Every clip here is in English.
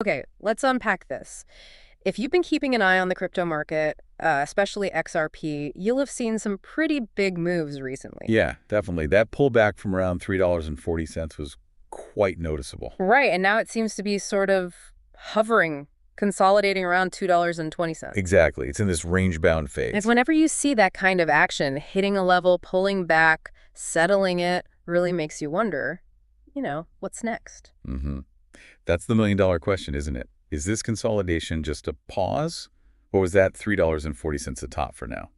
Okay, let's unpack this. If you've been keeping an eye on the crypto market, especially XRP, you'll have seen some pretty big moves recently. Yeah, definitely. That pullback from around $3.40 was quite noticeable. Right, and now it seems to be sort of hovering, consolidating around $2.20. Exactly. It's in this range-bound And phase. whenever you see that kind of action, hitting a level, pulling back, settling it, really makes you wonder, what's next? Mm-hmm. That's the million-dollar question, isn't it? Is this consolidation just a pause, or was that $3.40 a top for now?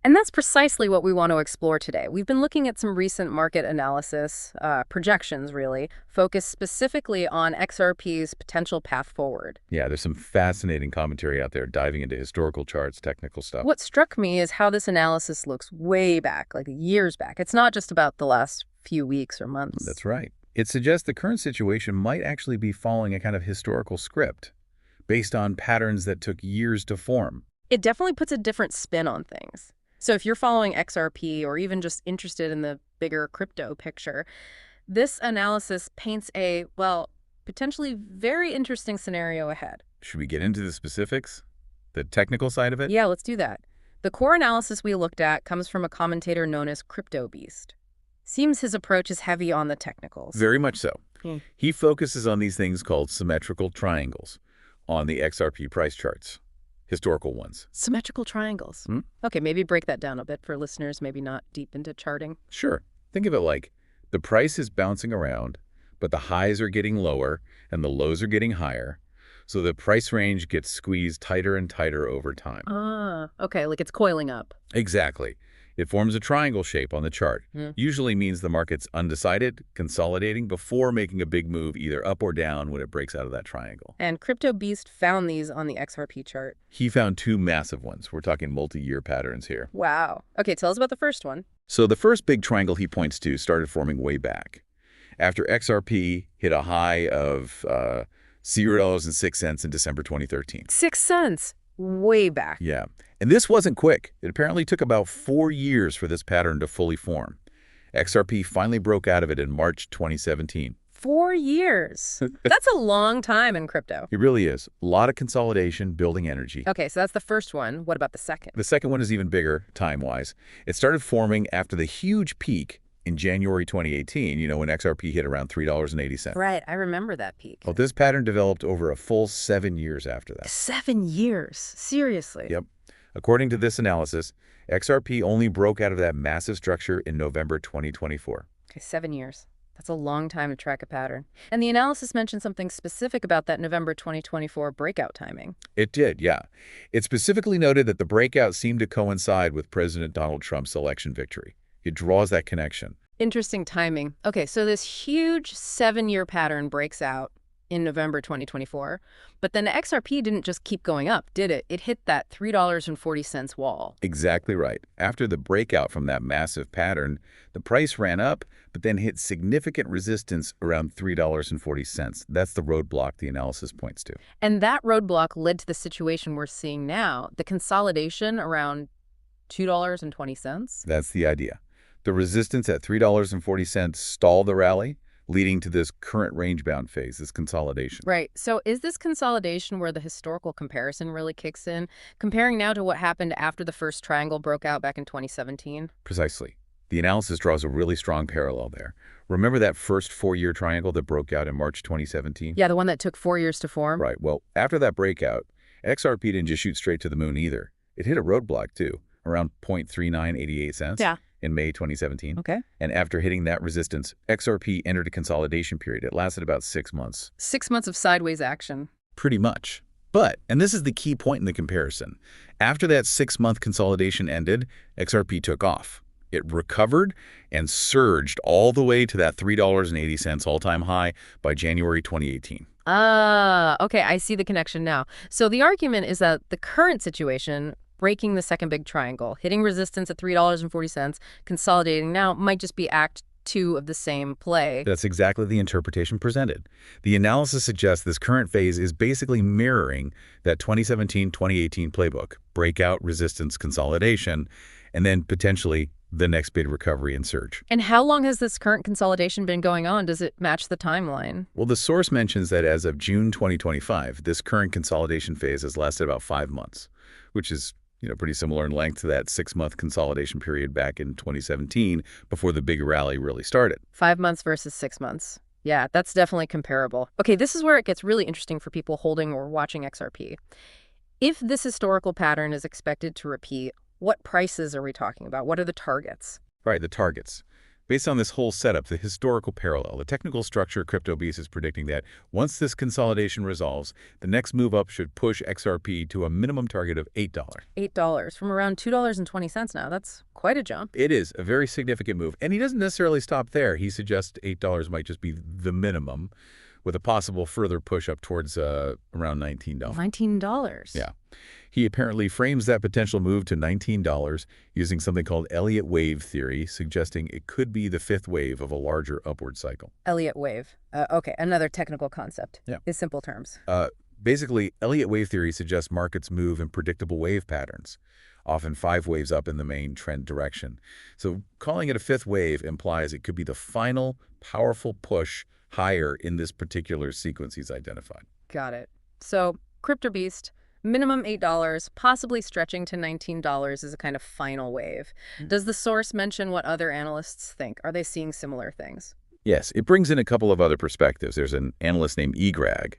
And that's precisely what we want to explore today. We've been looking at some recent market analysis, projections really, focused specifically on XRP's potential path forward. Yeah, there's some fascinating commentary out there diving into historical charts, technical stuff. What struck me is how this analysis looks way back, like years back. It's not just about the last few weeks or months. That's right. It suggests the current situation might actually be following a kind of historical script based on patterns that took years to form. It definitely puts a different spin on things. So if you're following XRP or even just interested in the bigger crypto picture, this analysis paints a, well, potentially very interesting scenario ahead. Should we get into the specifics? The technical side of it? Yeah, let's do that. The core analysis we looked at comes from a commentator known as Crypto Beast. Seems his approach is heavy on the technicals. Very much so. Hmm. He focuses on these things called symmetrical triangles on the XRP price charts. Historical ones. Symmetrical triangles. Hmm? Okay, maybe break that down a bit for listeners, maybe not deep into charting. Sure. Think of it like the price is bouncing around, but the highs are getting lower and the lows are getting higher. So the price range gets squeezed tighter and tighter over time. Okay, like it's coiling up. Exactly. It forms a triangle shape on the chart. Hmm. Usually means the market's undecided, consolidating before making a big move either up or down when it breaks out of that triangle. And Crypto Beast found these on the XRP chart. He found two massive ones. We're talking multi-year patterns here. Wow. Okay, tell us about the first one. So the first big triangle he points to started forming way back. After XRP hit a high of $0.06 in December 2013. 6 cents. Way back. Yeah. And this wasn't quick. It apparently took about 4 years for this pattern to fully form. XRP finally broke out of it in March 2017. 4 years. That's a long time in crypto. It really is. A lot of consolidation, building energy. Okay, so that's the first one. What about the second? The second one is even bigger, time-wise. It started forming after the huge peak in January 2018, when XRP hit around $3.80. Right, I remember that peak. Well, this pattern developed over a full 7 years after that. 7 years? Seriously? Yep. According to this analysis, XRP only broke out of that massive structure in November 2024. Okay, 7 years. That's a long time to track a pattern. And the analysis mentioned something specific about that November 2024 breakout timing. It did, yeah. It specifically noted that the breakout seemed to coincide with President Donald Trump's election victory. It draws that connection. Interesting timing. Okay, so this huge 7-year pattern breaks out in November 2024, but then XRP didn't just keep going up, did it? It hit that $3.40 wall. Exactly right. After the breakout from that massive pattern, the price ran up, but then hit significant resistance around $3.40. That's the roadblock the analysis points to. And that roadblock led to the situation we're seeing now, the consolidation around $2.20. That's the idea. The resistance at $3.40 stalled the rally, leading to this current range-bound phase, this consolidation. Right. So is this consolidation where the historical comparison really kicks in, comparing now to what happened after the first triangle broke out back in 2017? Precisely. The analysis draws a really strong parallel there. Remember that first 4-year triangle that broke out in March 2017? Yeah, the one that took 4 years to form? Right. Well, after that breakout, XRP didn't just shoot straight to the moon either. It hit a roadblock, too, around 0.3988 cents. Yeah. In May 2017. Okay. And after hitting that resistance, XRP entered a consolidation period. It lasted about 6 months. 6 months of sideways action. Pretty much. But, and this is the key point in the comparison, after that 6-month consolidation ended, XRP took off. It recovered and surged all the way to that $3.80 all-time high by January 2018. Okay, I see the connection now. So the argument is that the current situation, breaking the second big triangle, hitting resistance at $3.40, consolidating now, might just be Act 2 of the same play. That's exactly the interpretation presented. The analysis suggests this current phase is basically mirroring that 2017-2018 playbook, breakout, resistance, consolidation, and then potentially the next big recovery and surge. And how long has this current consolidation been going on? Does it match the timeline? Well, the source mentions that as of June 2025, this current consolidation phase has lasted about 5 months, which is pretty similar in length to that 6-month consolidation period back in 2017 before the big rally really started. 5 months versus 6 months. Yeah, that's definitely comparable. Okay, this is where it gets really interesting for people holding or watching XRP. If this historical pattern is expected to repeat, what prices are we talking about? What are the targets? Right, the targets. Based on this whole setup, the historical parallel, the technical structure, CryptoBeast is predicting that once this consolidation resolves, the next move up should push XRP to a minimum target of $8. $8 from around $2.20 now. That's quite a jump. It is a very significant move. And he doesn't necessarily stop there. He suggests $8 might just be the minimum, with a possible further push up towards around $19. $19? Yeah. He apparently frames that potential move to $19 using something called Elliott wave theory, suggesting it could be the 5th wave of a larger upward cycle. Elliott wave. Okay, another technical concept. Yeah. In simple terms. Basically, Elliott wave theory suggests markets move in predictable wave patterns, often 5 waves up in the main trend direction. So calling it a 5th wave implies it could be the final powerful push higher in this particular sequence he's identified. Got it. So, CryptoBeast, minimum $8, possibly stretching to $19 is a kind of final wave. Does the source mention what other analysts think? Are they seeing similar things? Yes, it brings in a couple of other perspectives. There's an analyst named Egrag.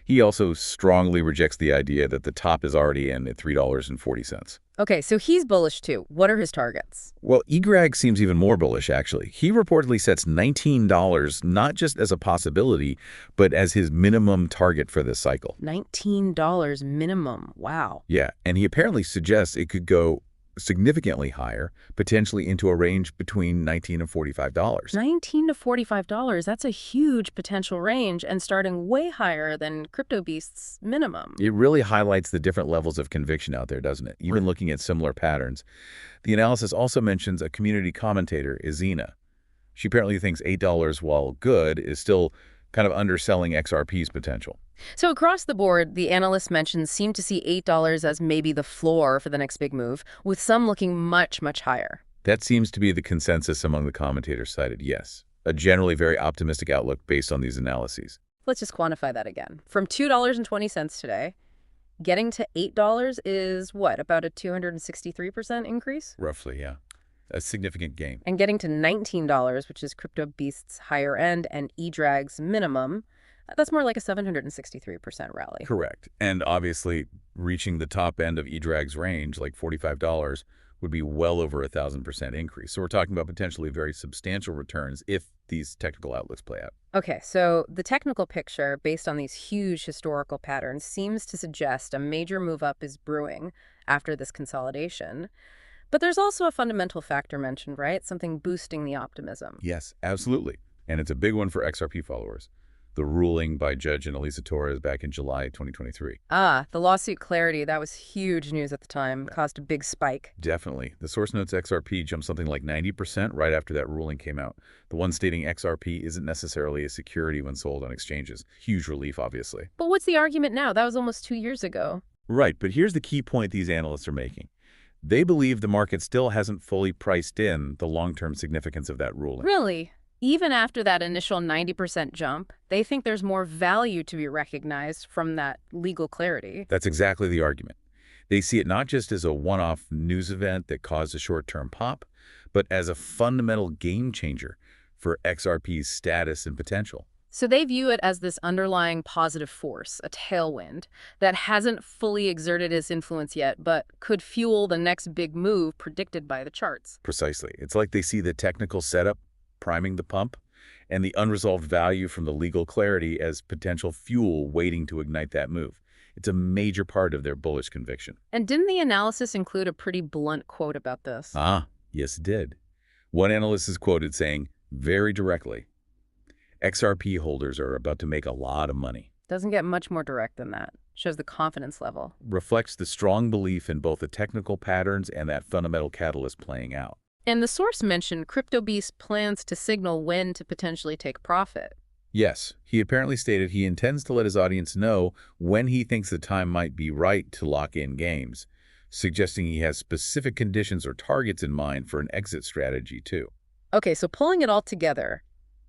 He also strongly rejects the idea that the top is already in at $3.40. Okay, so he's bullish too. What are his targets? Well, Egrag seems even more bullish, actually. He reportedly sets $19 not just as a possibility, but as his minimum target for this cycle. $19 minimum. Wow. Yeah, and he apparently suggests it could go significantly higher, potentially into a range between $19 and $45. $19 to $45, that's a huge potential range and starting way higher than CryptoBeast's minimum. It really highlights the different levels of conviction out there, doesn't it? Even looking at similar patterns. The analysis also mentions a community commentator, Izina. She apparently thinks $8, while good, is still kind of underselling XRP's potential. So across the board, the analysts mentioned seem to see $8 as maybe the floor for the next big move, with some looking much, much higher. That seems to be the consensus among the commentators cited, yes. A generally very optimistic outlook based on these analyses. Let's just quantify that again. From $2.20 today, getting to $8 is what, about a 263% increase? Roughly, yeah. A significant gain. And getting to $19, which is CryptoBeast's higher end and Egrag's minimum, that's more like a 763% rally. Correct. And obviously, reaching the top end of Egrag's range, like $45, would be well over 1,000% increase. So we're talking about potentially very substantial returns if these technical outlooks play out. Okay, so the technical picture, based on these huge historical patterns, seems to suggest a major move up is brewing after this consolidation. But there's also a fundamental factor mentioned, right? Something boosting the optimism. Yes, absolutely. And it's a big one for XRP followers. The ruling by Judge Annalisa Torres back in July 2023. Ah, the lawsuit clarity, that was huge news at the time, caused a big spike. Definitely. The source notes XRP jumped something like 90% right after that ruling came out. The one stating XRP isn't necessarily a security when sold on exchanges. Huge relief, obviously. But what's the argument now? That was almost 2 years ago. Right, but here's the key point these analysts are making. They believe the market still hasn't fully priced in the long-term significance of that ruling. Really? Even after that initial 90% jump, they think there's more value to be recognized from that legal clarity. That's exactly the argument. They see it not just as a one-off news event that caused a short-term pop, but as a fundamental game changer for XRP's status and potential. So they view it as this underlying positive force, a tailwind, that hasn't fully exerted its influence yet, but could fuel the next big move predicted by the charts. Precisely. It's like they see the technical setup priming the pump, and the unresolved value from the legal clarity as potential fuel waiting to ignite that move. It's a major part of their bullish conviction. And didn't the analysis include a pretty blunt quote about this? Ah, yes, it did. One analyst is quoted saying, very directly, XRP holders are about to make a lot of money. Doesn't get much more direct than that. Shows the confidence level. Reflects the strong belief in both the technical patterns and that fundamental catalyst playing out. And the source mentioned CryptoBeast plans to signal when to potentially take profit. Yes, he apparently stated he intends to let his audience know when he thinks the time might be right to lock in gains. suggesting he has specific conditions or targets in mind for an exit strategy, too. Okay, so pulling it all together,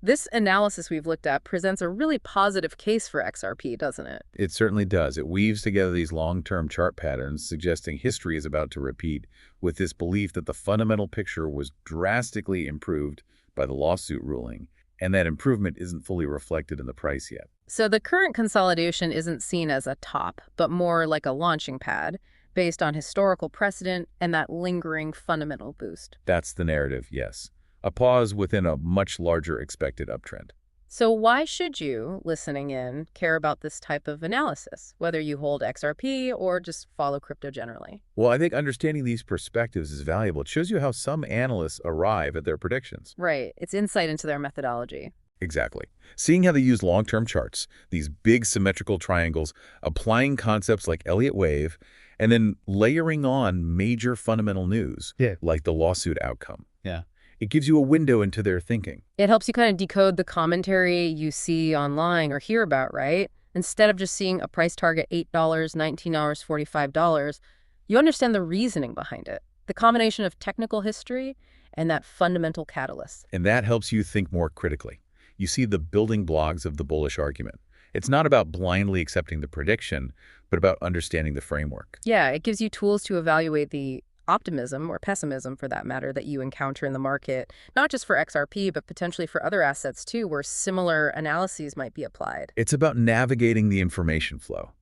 this analysis we've looked at presents a really positive case for XRP, doesn't it? It certainly does. It weaves together these long-term chart patterns, suggesting history is about to repeat, with this belief that the fundamental picture was drastically improved by the lawsuit ruling, and that improvement isn't fully reflected in the price yet. So the current consolidation isn't seen as a top, but more like a launching pad based on historical precedent and that lingering fundamental boost. That's the narrative, yes. A pause within a much larger expected uptrend. So why should you, listening in, care about this type of analysis, whether you hold XRP or just follow crypto generally? Well, I think understanding these perspectives is valuable. It shows you how some analysts arrive at their predictions. Right, it's insight into their methodology. Exactly. Seeing how they use long-term charts, these big symmetrical triangles, applying concepts like Elliott wave, and then layering on major fundamental news, like the lawsuit outcome. Yeah. It gives you a window into their thinking. It helps you kind of decode the commentary you see online or hear about, right? Instead of just seeing a price target $8, $19, $45, you understand the reasoning behind it, the combination of technical history and that fundamental catalyst. And that helps you think more critically. You see the building blocks of the bullish argument. It's not about blindly accepting the prediction, but about understanding the framework. Yeah, it gives you tools to evaluate the optimism or pessimism, for that matter, that you encounter in the market, not just for XRP, but potentially for other assets too, where similar analyses might be applied. It's about navigating the information flow,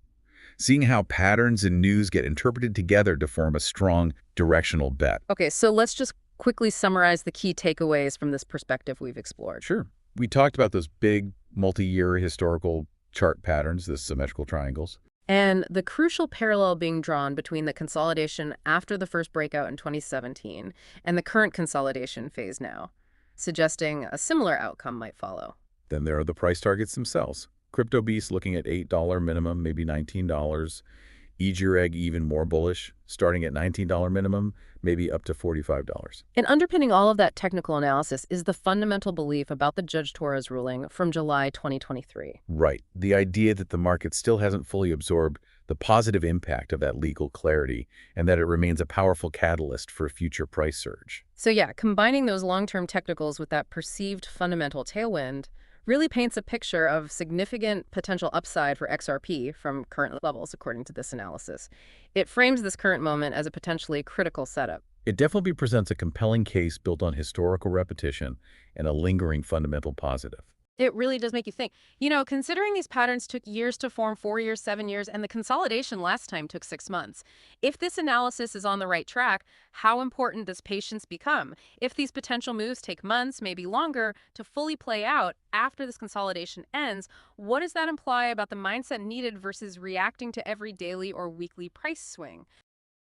seeing how patterns and news get interpreted together to form a strong directional bet. Okay, so let's just quickly summarize the key takeaways from this perspective we've explored. Sure. We talked about those big multi-year historical chart patterns, the symmetrical triangles. And the crucial parallel being drawn between the consolidation after the first breakout in 2017 and the current consolidation phase now, suggesting a similar outcome might follow. Then there are the price targets themselves. Crypto Beast looking at $8 minimum, maybe $19. Eat Your Egg even more bullish, starting at $19 minimum, maybe up to $45. And underpinning all of that technical analysis is the fundamental belief about the Judge Torres ruling from July 2023. Right. The idea that the market still hasn't fully absorbed the positive impact of that legal clarity and that it remains a powerful catalyst for a future price surge. So yeah, combining those long-term technicals with that perceived fundamental tailwind really paints a picture of significant potential upside for XRP from current levels, according to this analysis. It frames this current moment as a potentially critical setup. It definitely presents a compelling case built on historical repetition and a lingering fundamental positive. It really does make you think. You know, considering these patterns took years to form, 4 years, 7 years, and the consolidation last time took 6 months. If this analysis is on the right track, how important does patience become? If these potential moves take months, maybe longer, to fully play out after this consolidation ends, what does that imply about the mindset needed versus reacting to every daily or weekly price swing?